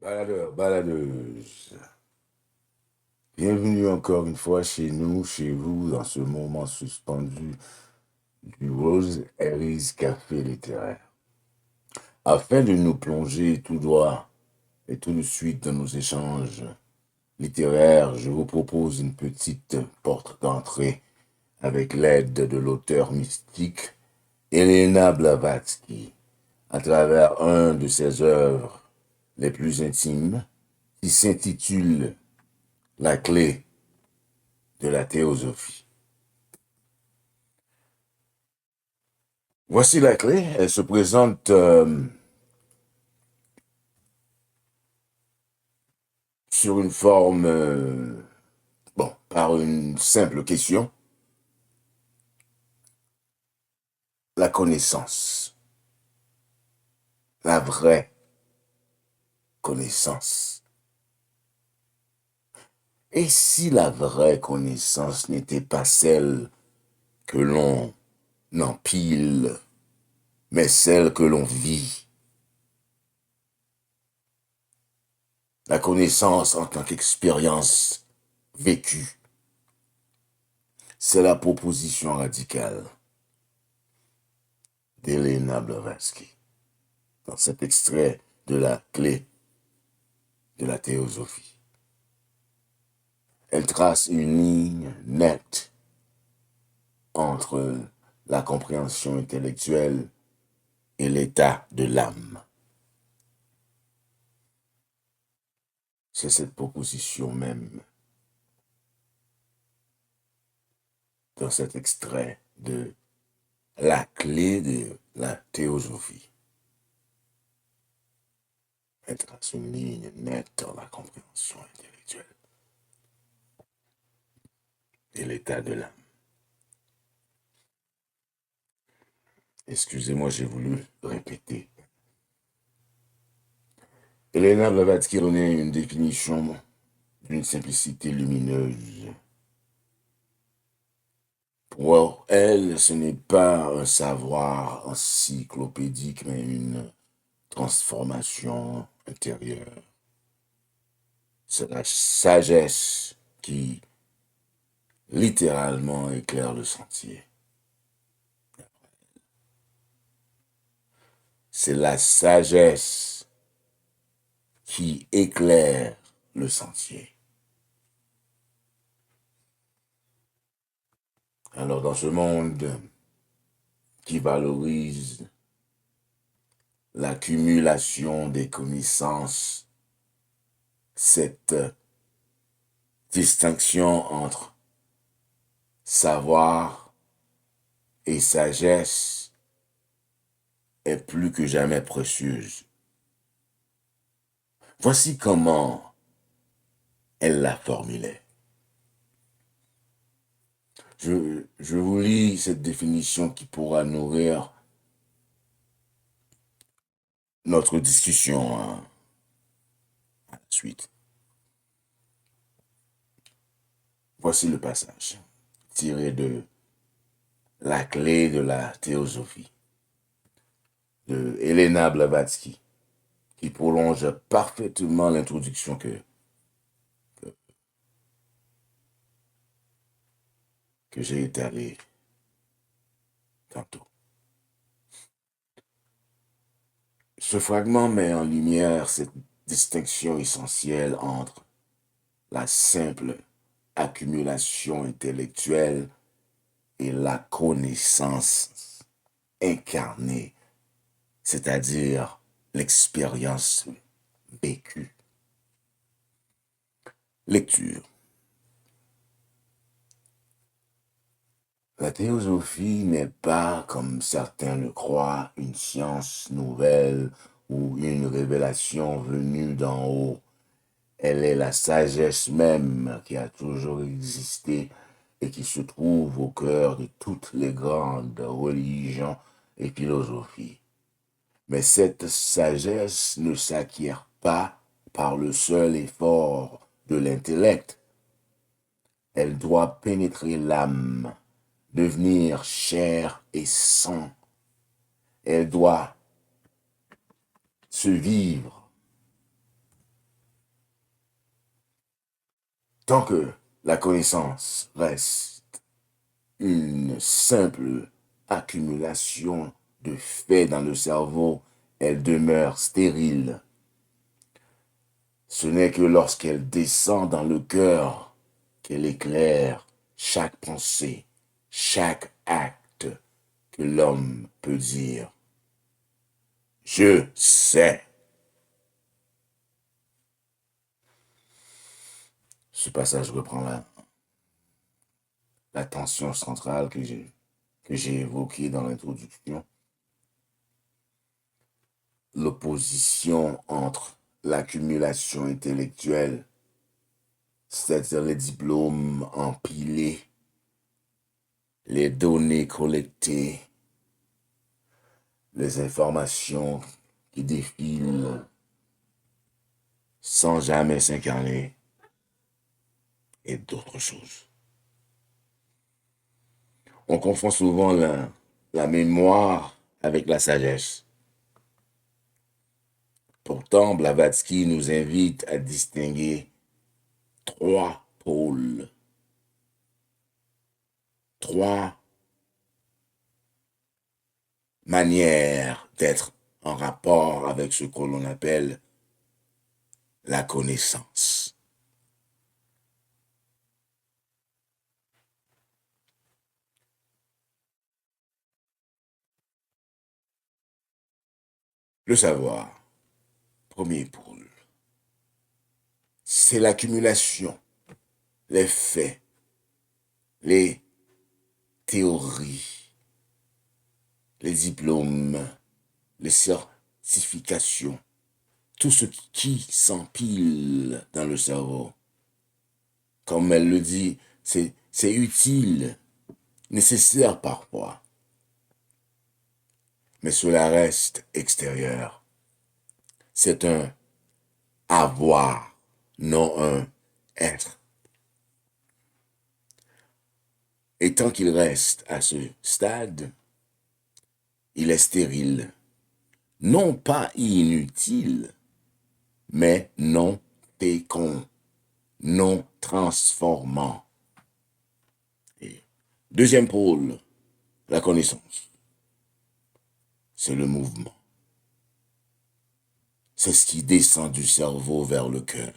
Baladeur, baladeuse, bienvenue encore une fois chez nous, chez vous, dans ce moment suspendu du Rose Harris Café littéraire. Afin de nous plonger tout droit et tout de suite dans nos échanges littéraires, je vous propose une petite porte d'entrée avec l'aide de l'auteur mystique Elena Blavatsky, à travers un de ses œuvres les plus intimes, qui s'intitule La clé de la théosophie. Voici la clé. Elle se présente sur une forme, par une simple question. La connaissance. La vraie connaissance. Et si la vraie connaissance n'était pas celle que l'on empile, mais celle que l'on vit? La connaissance en tant qu'expérience vécue. C'est la proposition radicale d'Elena Blavatsky dans cet extrait de la clé de la théosophie. Elle trace une ligne nette entre la compréhension intellectuelle et l'état de l'âme. C'est cette proposition même dans cet extrait de la clé de la théosophie. Elle trace une ligne nette dans la compréhension intellectuelle et l'état de l'âme. Excusez-moi, j'ai voulu répéter. Elena Blavatsky donnait une définition d'une simplicité lumineuse. Pour elle, ce n'est pas un savoir encyclopédique, mais une transformation intérieure. C'est la sagesse qui, littéralement, éclaire le sentier. C'est la sagesse qui éclaire le sentier. Alors, dans ce monde qui valorise l'accumulation des connaissances, cette distinction entre savoir et sagesse est plus que jamais précieuse. Voici comment elle la formulait. Je vous lis cette définition qui pourra nourrir notre discussion à la suite. Voici le passage tiré de La clé de la théosophie de Elena Blavatsky, qui prolonge parfaitement l'introduction que j'ai étalée tantôt. Ce fragment met en lumière cette distinction essentielle entre la simple accumulation intellectuelle et la connaissance incarnée, c'est-à-dire l'expérience vécue. Lecture. La théosophie n'est pas, comme certains le croient, une science nouvelle ou une révélation venue d'en haut. Elle est la sagesse même qui a toujours existé et qui se trouve au cœur de toutes les grandes religions et philosophies. Mais cette sagesse ne s'acquiert pas par le seul effort de l'intellect. Elle doit pénétrer l'âme, devenir chair et sang. Elle doit se vivre Tant que la connaissance reste une simple accumulation de faits dans le cerveau, elle demeure stérile. Ce n'est que lorsqu'elle descend dans le cœur qu'elle éclaire chaque pensée, chaque acte que l'homme peut dire. Je sais. Ce passage reprend la tension centrale que j'ai évoquée dans l'introduction. L'opposition entre l'accumulation intellectuelle, c'est-à-dire les diplômes empilés, les données collectées, les informations qui défilent sans jamais s'incarner, et d'autres choses. On confond souvent la mémoire avec la sagesse. Pourtant, Blavatsky nous invite à distinguer trois pôles, trois manières d'être en rapport avec ce que l'on appelle la connaissance. Le savoir, premier pôle, c'est l'accumulation, les faits, les théories, les diplômes, les certifications, tout ce qui s'empile dans le cerveau. Comme elle le dit, c'est utile, nécessaire parfois, mais cela reste extérieur. C'est un avoir, non un être. Et tant qu'il reste à ce stade, il est stérile, non pas inutile, mais non fécond, non transformant. Et deuxième pôle, la connaissance, c'est le mouvement. C'est ce qui descend du cerveau vers le cœur,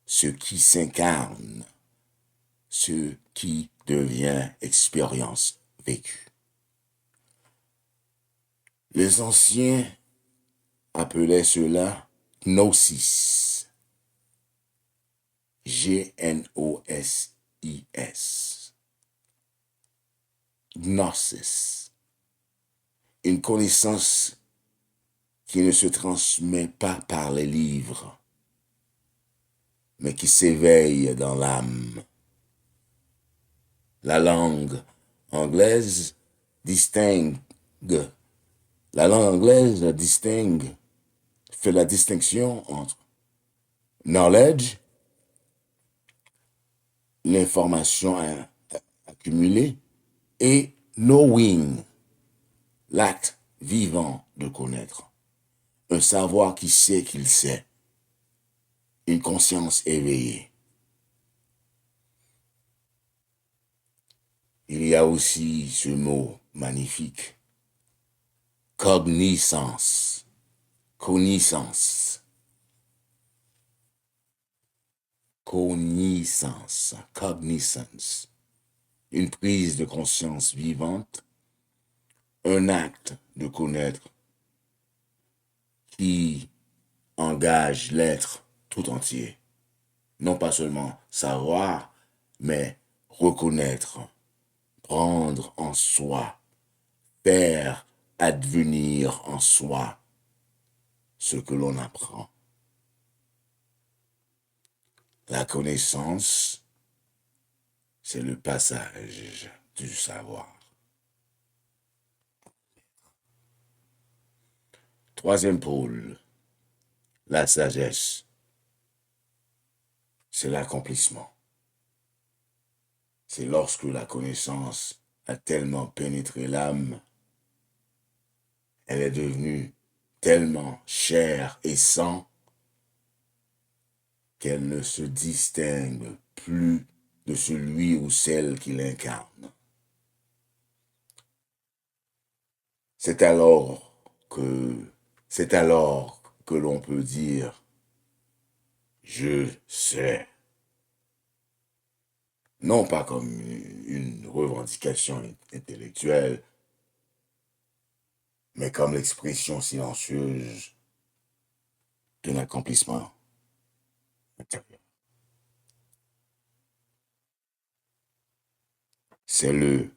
ce qui s'incarne, ce qui devient expérience vécue. Les anciens appelaient cela gnosis. Gnosis. Gnosis. Une connaissance qui ne se transmet pas par les livres, mais qui s'éveille dans l'âme. La langue anglaise distingue, fait la distinction entre knowledge, l'information accumulée, et knowing, l'acte vivant de connaître. Un savoir qui sait qu'il sait. Une conscience éveillée. Il y a aussi ce mot magnifique, cognizance, connaissance, cognizance, une prise de conscience vivante, un acte de connaître qui engage l'être tout entier. Non pas seulement savoir, mais reconnaître, prendre en soi, faire advenir en soi ce que l'on apprend. La connaissance, c'est le passage du savoir. Troisième pôle, la sagesse, c'est l'accomplissement. C'est lorsque la connaissance a tellement pénétré l'âme, elle est devenue tellement chair et sang qu'elle ne se distingue plus de celui ou celle qui l'incarne. C'est alors que, c'est alors que l'on peut dire je sais. Non pas comme une revendication intellectuelle, mais comme l'expression silencieuse d'un accomplissement intérieur. C'est le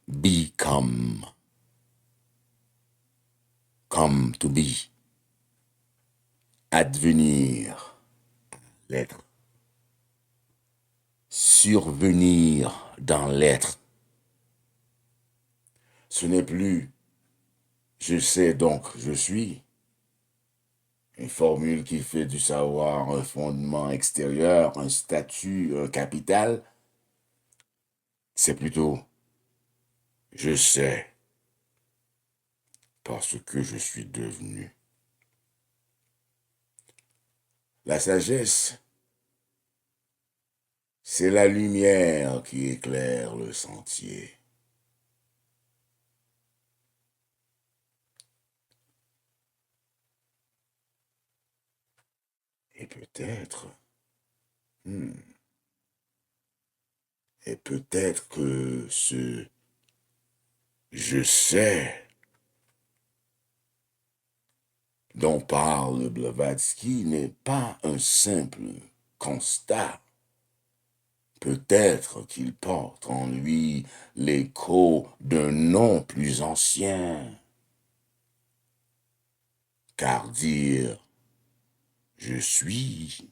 become, come to be, advenir, l'être, survenir dans l'être. Ce n'est plus je sais donc je suis, une formule qui fait du savoir un fondement extérieur, un statut, un capital. C'est plutôt je sais parce que je suis devenu. La sagesse, c'est la lumière qui éclaire le sentier. Et peut-être, hmm, et peut-être que ce je sais dont parle Blavatsky n'est pas un simple constat. Peut-être qu'il porte en lui l'écho d'un nom plus ancien, car dire je suis,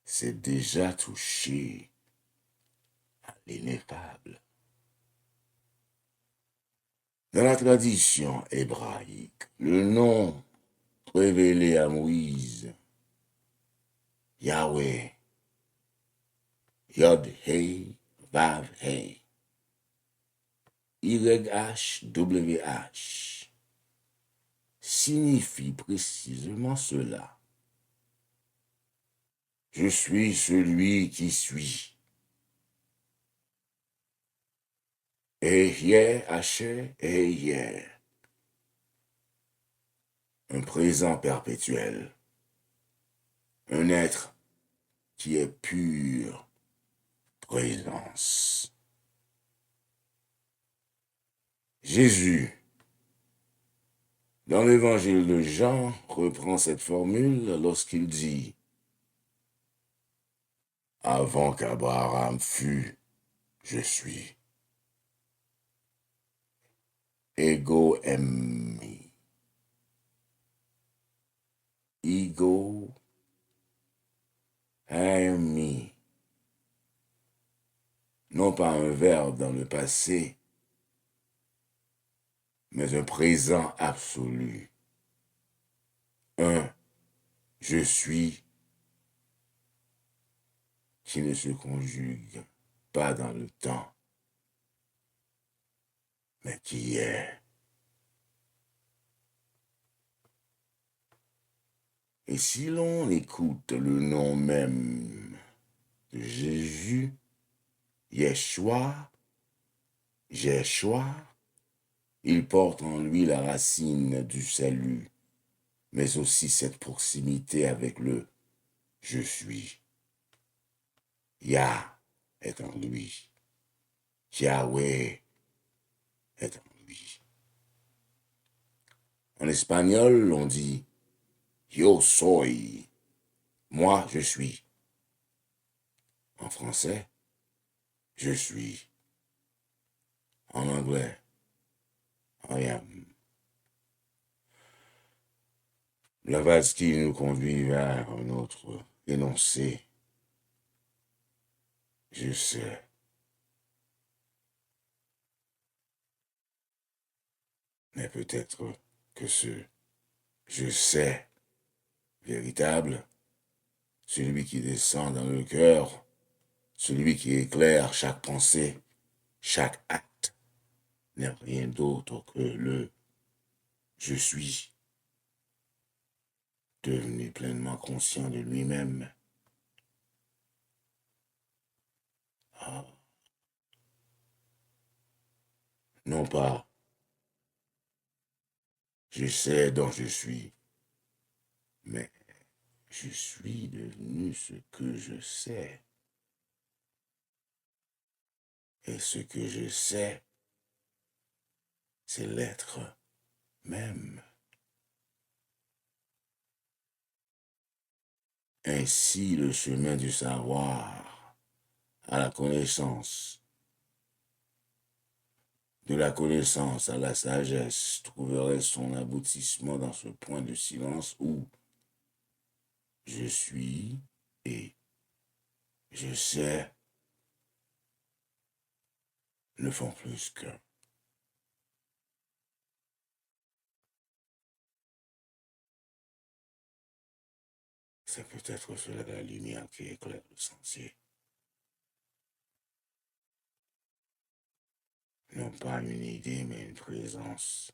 c'est déjà toucher à l'ineffable. Dans la tradition hébraïque, le nom révélé à Moïse, Yahweh, Yod-Heh, Vav-Heh, YHWH, signifie précisément cela. Je suis celui qui suis. Ehyeh, Haché, Ehyeh. Un présent perpétuel. Un être qui est pure présence. Jésus, dans l'évangile de Jean, reprend cette formule lorsqu'il dit « Avant qu'Abraham fût, je suis. Ego emmi. Ego emmi. » Non pas un verbe dans le passé, mais un présent absolu. Un je suis qui ne se conjugue pas dans le temps, mais qui est. Et si l'on écoute le nom même de Jésus, Yeshua, Yeshua, il porte en lui la racine du salut, mais aussi cette proximité avec le je suis. Yah est en lui. Yahweh est en lui. En espagnol, on dit yo soy. Moi, je suis. En français, je suis. En anglais, I am. Blavatsky nous conduit vers un autre énoncé. Je sais. Mais peut-être que ce je sais véritable, celui qui descend dans le cœur, celui qui éclaire chaque pensée, chaque acte, n'est rien d'autre que le je suis devenu pleinement conscient de lui-même. Ah. Non pas je sais dont je suis, mais je suis devenu ce que je sais. Et ce que je sais, c'est l'être même. Ainsi, le chemin du savoir à la connaissance, de la connaissance à la sagesse, trouverait son aboutissement dans ce point de silence où je suis et je sais ne font plus qu'un. C'est peut-être cela la lumière qui éclaire le sentier. Non pas une idée, mais une présence.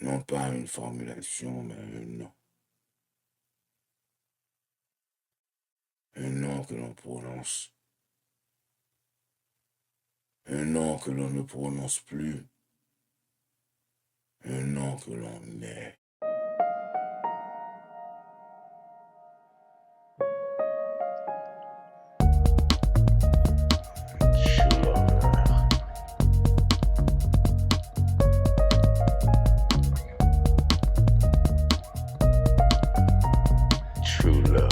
Non pas une formulation, mais un nom. Un nom que l'on prononce. Un nom que l'on ne prononce plus. Un nom que l'on est. True love.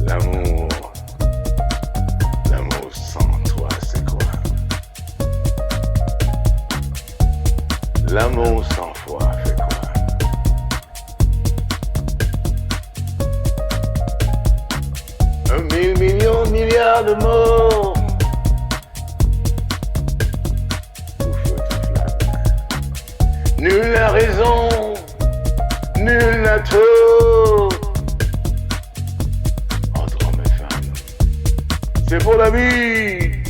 L'amour. L'amour sans toi, c'est quoi? L'amour sans foi, c'est quoi? Un mille millions, milliards de mots. Tout feu, tout flamme. Nul n'a raison, nul n'a tort. Entre hommes et femmes, c'est pour la vie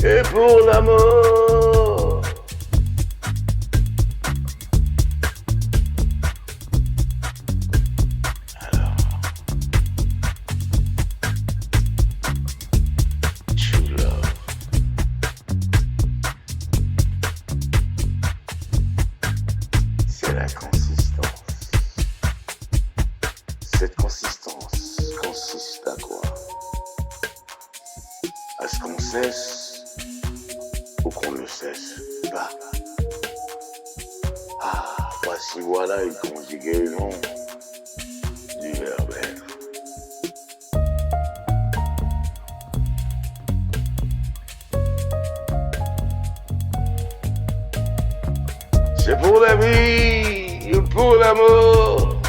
et pour la mort. Alors, true love. C'est la consistance. Cette consistance consiste à quoi? À ce qu'on cesse ou qu'on ne cesse pas. Ah, voici voilà une conjugaison du verbe être. C'est pour la vie ou pour la mort.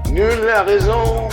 Nul n'a raison,